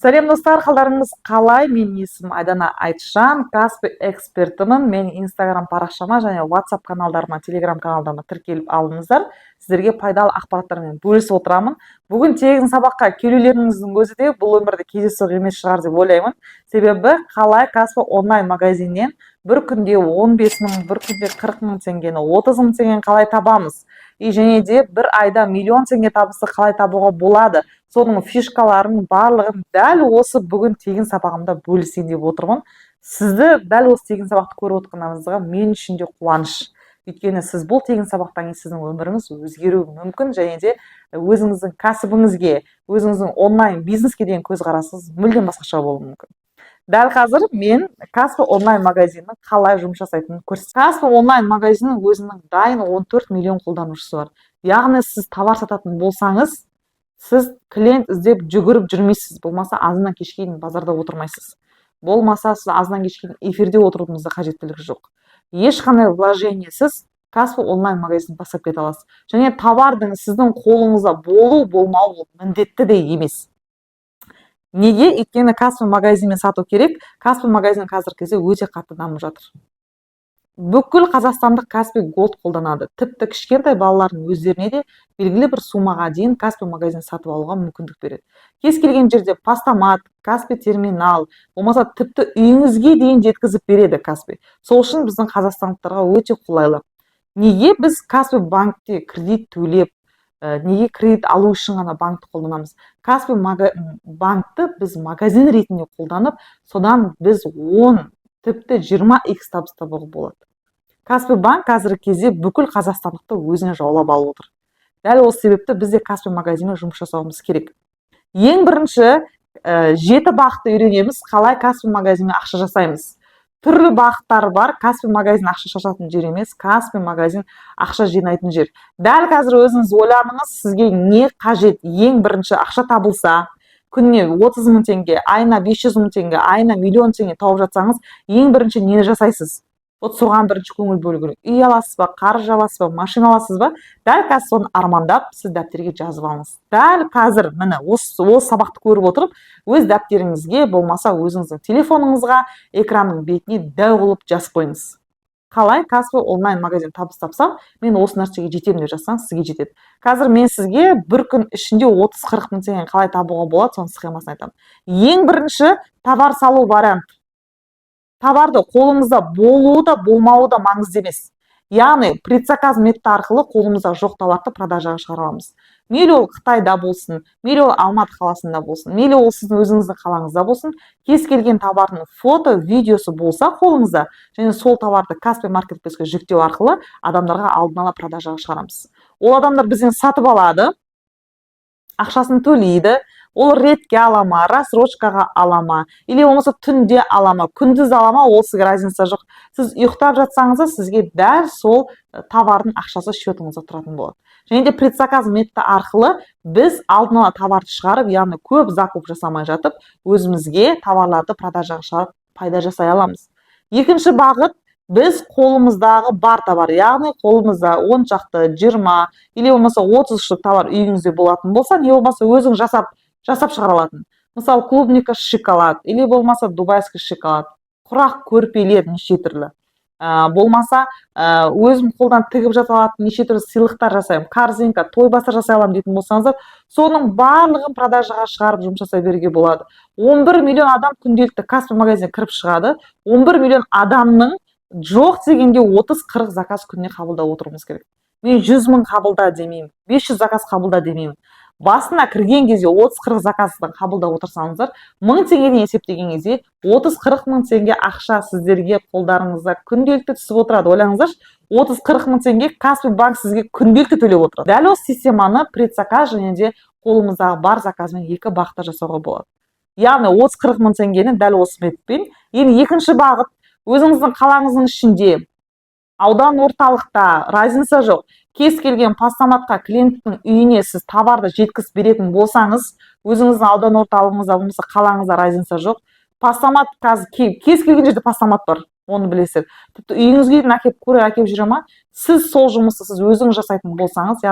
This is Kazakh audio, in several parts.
Сәлем достар, қалдарыңыз қалай? Мен есімім Айдана Айтжан, Каспи экспертімін. Мен Инстаграм парақшама және WhatsApp каналдарыма, Telegram каналдарыма тіркеліп алыңыздар. Сіздерге пайдалы ақпараттармен бөлісіп отырамын. Бүгін тегін сабаққа келулеріңіздің өзі де бұл өмірде кездейсоқ емес шығар деп ойлаймын. Себебі қалай Каспи онлайн магазиннен бір күнде 15 мың, бір күнде 40 мың теңгені, 30 мың теңгені қалай табамыз? Және де бір айда миллион теңге табысты қалай табуға болады? Соның фишкаларын барлығын дәл осы бүгін тегін сабағымда бөлісейін деп отырмын. Сізді дәл осы тегін сабақты көріп отырғаныңызға мен үшін де қуаныш. Өйткені сіз бұл тегін сабақтан кейін сіздің өміріңіз өзгеруі мүмкін, және де өзіңіздің кәсібіңізге, өзіңіздің онлайн бизнеске деген көзқарасыңыз мүлдем басқаша болуы мүмкін. Дәл қазір мен Каспи онлайн магазинінің қалай жұмыс жасайтынын көрсетемін. Каспи онлайн магазинінің өзінің дайын 14 миллион қолданушысы бар. Яғни сіз товар сататын болсаңыз, сіз клиент іздеп жүгіріп жүрмейсіз. Болмаса азынан кешке дейін базарда отырмайсыз. Болмаса сіз азынан кешке дейін эфирде отырудыңызда қажеттілігі жоқ. Ешқандай вложениесіз Каспи онлайн магазин бастап кете аласыз. Және товардың сіздің қолыңызда болу болмауы міндетті де емес. Неге? Өйткені Каспи магазинмен сату керек. Каспи магазин қазіргі кезде өте қатты дамып жатыр. Бүкіл қазақстандық Каспи Голд қолданады. Тіпті кішкентай балалардың өздеріне де белгілі бір сумаға дейін Каспи магазин сатып алуға мүмкіндік береді. Кез келген жерде постамат, Каспи терминал, болмаса тіпті үйіңізге дейін жеткізіп береді Каспи. Сол үшін біздің қазақстандықтарға өте қолайлы. Неге біз Каспи банкте кредит төлеп, неге кредит алу үшін ғана банкты қолданамыз? Каспи банкты біз магазин ретінде қолданып, содан біз 10, тіпті 20x табыс табуға болады. Каспи банк қазіргі кезде бүкіл қазақстандықты өзіне жаулап алып отыр. Дәл осы себепті біз де Каспи магазинмен жұмыс жасауымыз керек. Ең бірінші 7 бағытты үйренеміз, қалай Каспи магазинмен ақша жасаймыз. Түрлі бағыттар бар. Каспи магазин ақша шашатын жер емес, Каспи магазин ақша жинайтын жер. Дәл қазір өзіңіз ойланыңыз, сізге не қажет? Ең бірінші ақша табылса, күніне 30 мың теңге, айына 500 мың теңге, айына миллион теңге тауып жатсаңыз, ең бірінші нені жасайсыз? Вот соған бірінші көңіл бөлу керек. Үй аласыз ба, қаржы аласыз ба, машина аласыз ба? Дәл қазір соны армандап, сіз дәптерге жазып алыңыз. Дәл қазір міне осы сабақты көріп отырып, өз дәптеріңізге, болмаса өзіңіздің телефоныңызға, экранның бетіне дәу қылып жазып қойыңыз. Қалай Каспи онлайн магазин табыс тапсам, мен осы нәрсеге жетемін деп жазсаңыз, сізге жетеді. Қазір мен сізге бір күн ішінде 30-40 мың теңгені қалай табуға болады, соның схемасын айтамын. Ең бірінші товар салу вариант. Товарды қолыңызда болуы да болмауы да маңызды емес. Яғни предзаказ методы арқылы қолымызда жоқ товарды продажаға шығара аламыз. Мейлі ол Қытайда болсын, мейлі ол Алматы қаласында болсын, мейлі ол сіздің өзіңіздің қалаңызда болсын, кез келген товардың фото, видеосы болса қолыңызда, және сол товарды Каспи маркетплейске жүктеу арқылы адамдарға алдын ала продажаға шығарамыз. Ол адамдар бізден сатып алады, ақшасын төлейді. Ол ретке алама, рассрочкаға алама, или болмаса түнде алама, күндіз алама, ол сізге разница жоқ. Сіз ұйықтап жатсаңыз, сізге дәл сол товардың ақшасы счетыңызда тұратын болады. Және де предзаказ методы арқылы біз алдын ала товарды шығарып, яғни көп закуп жасамай жатып, өзімізге товарларды продажаға шығарып пайда жасай аламыз. Екінші бағыт, біз қолымыздағы бар товар, яғни қолымызда 10 шақты, 20, или болмаса 30 штук товар үйіңізде болатын болса, не болмаса өзің жасап шығара алатын. Мысалы, клубника шоколад, или болмаса дубайский шоколад, құрақ көрпелер неше түрлі. Болмаса, өзім қолдан тігіп жата алатын неше түрлі сыйлықтар жасаймын, корзинка, тойбастар жасай аламын дейтін болсаңыздар, соның барлығын продажаға шығарып жұмыс жасай беруге болады. 11 миллион адам күнделікті Каспи магазинге кіріп шығады. 11 миллион адамның жоқ дегенде 30-40 заказ күніне қабылдап отыруымыз керек. Мен 100 мың қабылда демеймін, 500 заказ қабылда демеймін. Басына кірген кезде 30-40 заказдан қабылдап отырсаңыздар, 1000 теңгеден есептеген кезде 30-40 мың теңге ақша сіздерге қолдарыңызда күнделікті түсіп отырады. Ойлаңыздаршы, 30-40 мың теңге Каспи банк сізге күнделікті төлеп отырады. Дәл осы системаны предзаказ және де қолымыздағы бар заказмен екі бағытта жасауға болады. Яғни 30-40 мың теңгені дәл осы методпен. Енді екінші бағыт, өзіңіздің қалаңыздың ішінде, аудан орталықта, разница жоқ, кез келген постаматқа клиенттің үйіне сіз товарды жеткізіп беретін болсаңыз, өзіңіздің аудан орталығыңызда болмаса қалаңызда разница жоқ. Постамат қазір кез келген жерде постамат бар, оны білесіздер. Тіпті үйіңізге дейін әкеп жүре ма? Сіз сол жұмысты сіз өзіңіз жасайтын болсаңыз,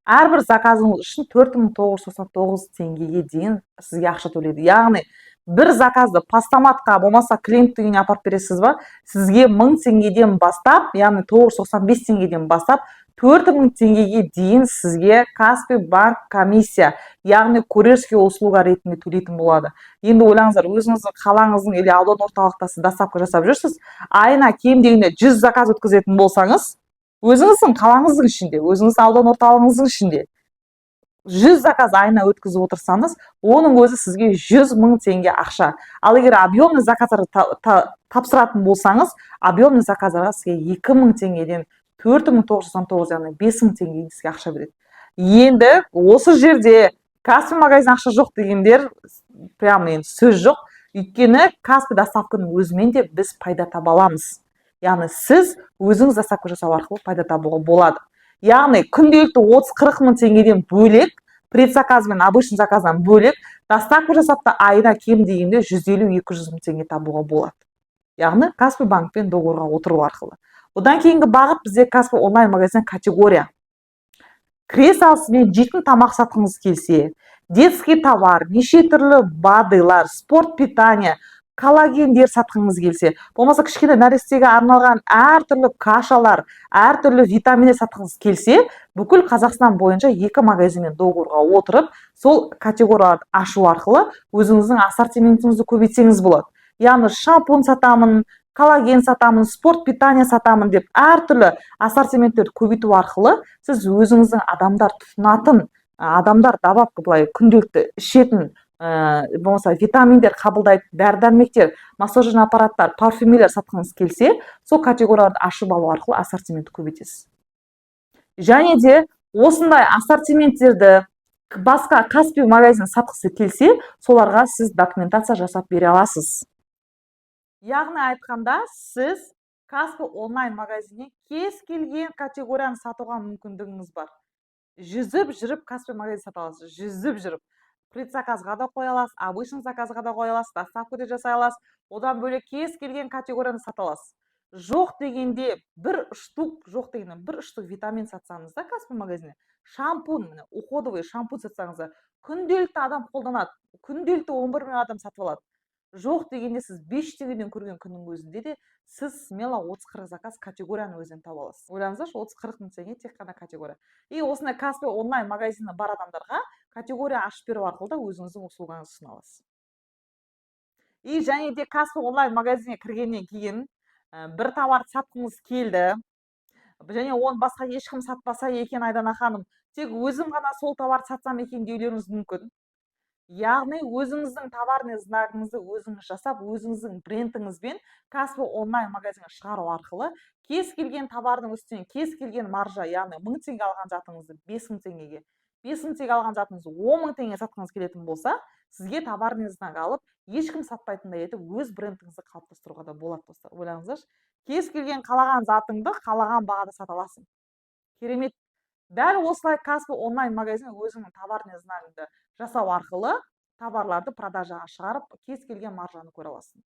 әрбір заказыңыз үшін 4999 теңгеге дейін сізге ақша төлейді. Яғни бір заказды постаматқа болмаса клиенттің үйіне апарып бересіз ба, сізге 1000 теңгеден бастап, яғни 995 теңгеден бастап 4000 теңгеге дейін сізге Каспи банк комиссия, яғни курьерский услуга ретінде төлейтін болады. Енді ойлаңыздар, өзіңіздің қалаңыздың или аудан орталықта сіз доставка жасап жүрсіз, айына кем дегенде 100 заказ өткізетін болсаңыз, өзіңіздің қалаңыздың ішінде, өзіңіздің аудан орталығыңыздың ішінде 100 заказ айына өткізіп отырсаңыз, оның өзі сізге 100 000 теңге ақша. Ал егер объемный заказдарды тапсыратын болсаңыз, объемный заказдарға сізге 2000 теңгеден 4999, яғни 5000 теңгеден сізге ақша береді. Енді осы жерде Каспи магазин ақша жоқ дегендер прям енді сөз жоқ. Өйткені Каспи доставканың өзімен де біз пайда таба аламыз. Яғни сіз өзіңіз доставка жасау арқылы пайда табуға болады. Яғни күнделікті 30-40 мың теңгеден бөлек, предзаказ бен обычный заказдан бөлек, доставка жасап та айына кем дегенде 150-200 мың теңге табуға болады. Яғни Каспи банкпен договорға отыру арқылы. Одан кейінгі бағыт бізде Каспи онлайн магазин категория. Кіре салысымен жейтін тамақ сатқыңыз келсе, детский товар, неше түрлі БАДылар, спорт питания, коллагендер сатқыңыз келсе, болмаса кішкене нәрестеге арналған әртүрлі кашалар, әртүрлі витаминдер сатқыңыз келсе, бүкіл Қазақстан бойынша 2 магазинмен договорға отырып, сол категорияларды ашу арқылы өзіңіздің ассортиментіңізді көбейтсеңіз болады. Яғни шампунь сатамын, коллаген сатамын, спорт питания сатамын деп әртүрлі ассортименттерді көбейту арқылы сіз өзіңіздің адамдар тұтынатын, адамдар добавка былай күнделікті ішетін, болмаса витаминдер қабылдайтын дәрі-дәрмектер, массажный аппараттар, парфюмерлер сатқыңыз келсе, сол категорияларды ашып алу арқылы ассортиментті көбейтесіз. Және де осындай ассортименттерді басқа Каспи магазин сатқысы келсе, соларға сіз документация жасап бере аласыз. Яғни айтқанда, сіз Каспи онлайн магазиннен кез келген категорияны сатуға мүмкіндігіңіз бар. Жүзіп жүріп Каспи магазин сата аласыз, жүзіп жүріп. Предзаказға да қоя аласыз, обычный заказға да қоя аласыз, доставка да жасай аласыз, одан бөлек кез келген категорияны сата аласыз. Жоқ дегенде бір штук витамин сатсаңыз да Каспи магазинде, шампунь, уходовый шампунь сатсаңыз да, күнделікті адам қолданады, күнделікті 11 000 адам сатып алады. Жоқ дегенде сіз 5 теңгеден көрген күннің өзінде де сіз смело 30-40 заказ категорияны өзінен таба аласыз. Ойлаңыздаршы, 30-40 мың теңге тек қана категория. И осындай Каспи онлайн магазині бар адамдарға категория ашып беру арқылы да өзіңіздің услугаңызды ұсына аласыз. И және де Каспи онлайн магазинге кіргеннен кейін бір товарды сатқыңыз келді, және оны басқа ешкім сатпаса екен, Айдана ханым, тек өзім ғана сол товарды сатсам екен деулеріңіз мүмкін. Яғни өзіңіздің товарный знагыңызды өзіңіз жасап, өзіңіздің брендіңізбен Каспи онлайн магазинге шығару арқылы кез келген товардың үстінен кез келген маржа, яғни 1000 теңге алған затыңызды 5000 теңгеге, 5000 теңге алған затыңызды 10 000 теңге сатқыңыз келетін болса, сізге товарный знак алып, ешкім сатпайтындай етіп, өз брендіңізді қалыптастыруға да болады, достар. Ойлаңыздаршы, кез келген қалаған затыңды қалаған бағада сата аласың. Керемет. Дәл осылай Каспи онлайн магазин өзіңнің товарный знагыңды жасау арқылы товарларды продажаға шығарып, кез келген маржаны көре аласың.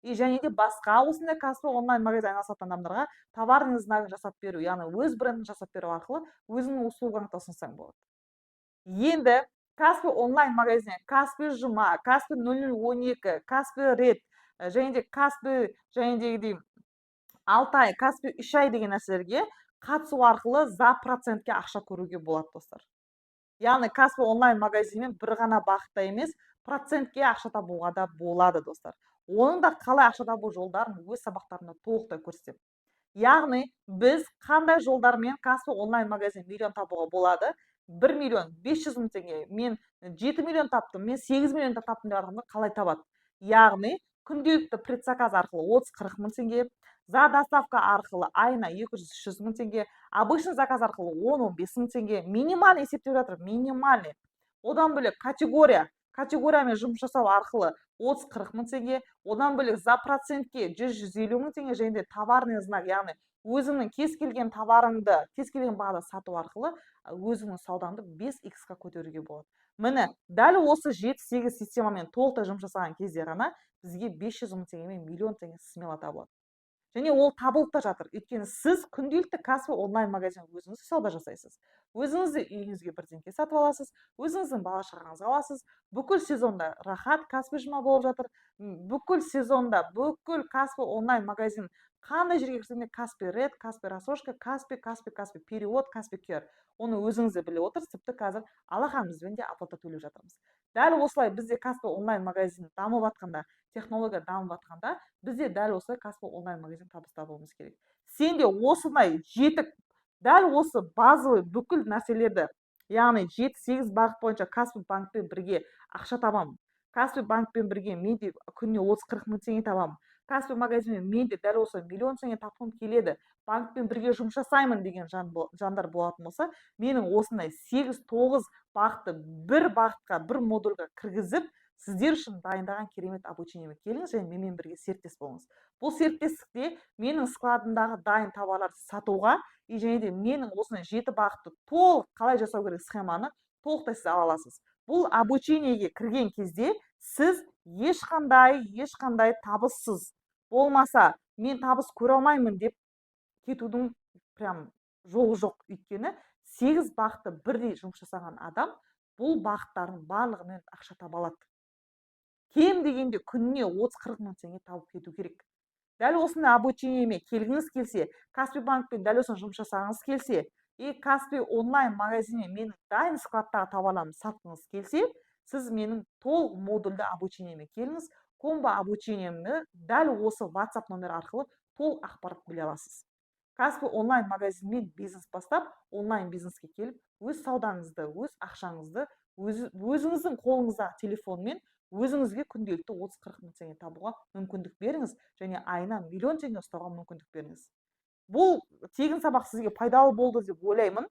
И және де басқа осындай Каспи онлайн магазин айналысатын адамдарға товарный знагын жасап беру, яғни өз брендін жасап беру арқылы өзіңнің услугаңды ұсынсаң болады. Енді Каспи онлайн магазине Каспи жұма, Каспи 0012, Каспи ред, және де Каспи, және де Алтай, Каспи 3 ай деген нәрселерге қатысу арқылы за процентке ақша көруге болады, достар. Яғни Каспи онлайн магазинмен бір ғана бағытта емес, процентке ақша табуға да болады, достар. Оның да қалай ақша табу жолдарын өз сабақтарында толықтай көрсетемін. Яғни біз қандай жолдармен Каспи онлайн магазин миллион табуға болады? 1 500 000 теңге, мен 7 миллион таптым, мен 8 миллион таптым деп адамды қалай табады? Яғни күнделікті предзаказ арқылы 30-40 мың теңге, за доставка арқылы айына 200-300 мың теңге, обычный заказ арқылы 10-15 мың теңге, минимальный есептеп жатыр, минимальный. Одан бөлек категориямен жұмыс жасау арқылы 30-40 мың теңге, одан бөлек за процентке 100-150 мың теңге, және де товарный знак, яғни өзіңнің кез келген товарыңды кез келген бағада сату арқылы өзіңнің саудаңды 5x-қа көтеруге болады. Міне, дәл осы 7-8 системамен толықтай жұмыс жасаған кезде ғана бізге 500 мың теңге мен миллион теңге смело табылады. және ол табылып та жатыр. Өйткені сіз күнделікті Каспи онлайн магазин өзіңіз сауда жасайсыз. Өзіңіз де үйіңізге бірдеңке сатып аласыз, өзіңіздің бала шағаңызға аласыз. Бүкіл сезонда рахат Каспи жұма болып жатыр. Бүкіл сезонда бүкіл Каспи онлайн магазин қандай жерге кірсең де Каспи Ред, Каспи Рассрочка, Каспи перевод, Каспи QR. Оны өзіңіз де біліп отырсыз, тіпті қазір алақанымызбен де оплата төлеп жатырмыз. Дәл осылай бізде Каспи онлайн магазин дамып жатқанда, технология дамып жатқанда, бізде дәл осылай Каспи онлайн магазин табыс табуымыз керек. Сен де осындай жетік, дәл осы базовый бүкіл нәрселерді, яғни 7-8 бағыт бойынша Каспи банкпен бірге ақша табамын. Каспи банкпен бірге мен де күніне 30-40 мың теңге табамын. Каспи магазинмен мен де дәл осы миллион теңге тапқым келеді. Банкпен бірге жұмыс жасаймын деген жандар болатын болса, менің осындай 8-9 бағытты бір бағытқа, бір модульға кіргізіп, сіздер үшін дайындаған керемет обучениеме келіңіз және менімен бірге серіктес болыңыз. Бұл серіктестікте менің складымдағы дайын товарларды сатуға және де менің осындай 7 бағытты толық қалай жасау керек схеманы толықтай сіз ала аласыз. Бұл обучениеге кірген кезде сіз ешқандай табыссыз болмаса, мен табыс көре алмаймын деп кетудің прям жолы жоқ. Өйткені 8 бағытты бірдей жұмыс жасаған адам бұл бағыттардың барлығымен ақша таба алады. Кем дегенде күніне 30-40 мың теңге тауып кету керек. Дәл осындай обучениеме келгіңіз келсе, Каспи банкпен дәл осыны жұмыс жасағыңыз келсе, Каспи онлайн магазинмен менің дайын складтағы товарларымды сатқыңыз келсе, сіз менің толық модульді обучениеме келіңіз. Комбо обучениемді дәл осы WhatsApp номер арқылы толық ақпарат біле аласыз. Каспи онлайн магазинмен бизнес бастап, онлайн бизнеске келіп, өз саудаңызды, өз ақшаңызды, өзіңіздің қолыңыздағы телефонмен өзіңізге күнделікті 30-40 мың теңге табуға мүмкіндік беріңіз және айына миллион теңге ұстауға мүмкіндік беріңіз. Бұл тегін сабақ сізге пайдалы болды деп ойлаймын.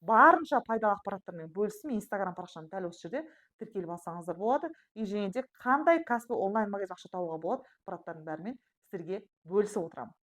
Барынша пайдалы ақпараттармен бөлісіп, мен Instagram парақшамды дәл осы жерде тіркеліп алсаңыздар болады. Және де қандай Каспи онлайн магазин ақша табуға болады, ақпараттардың бәрімен сіздерге бөлісіп отырамын.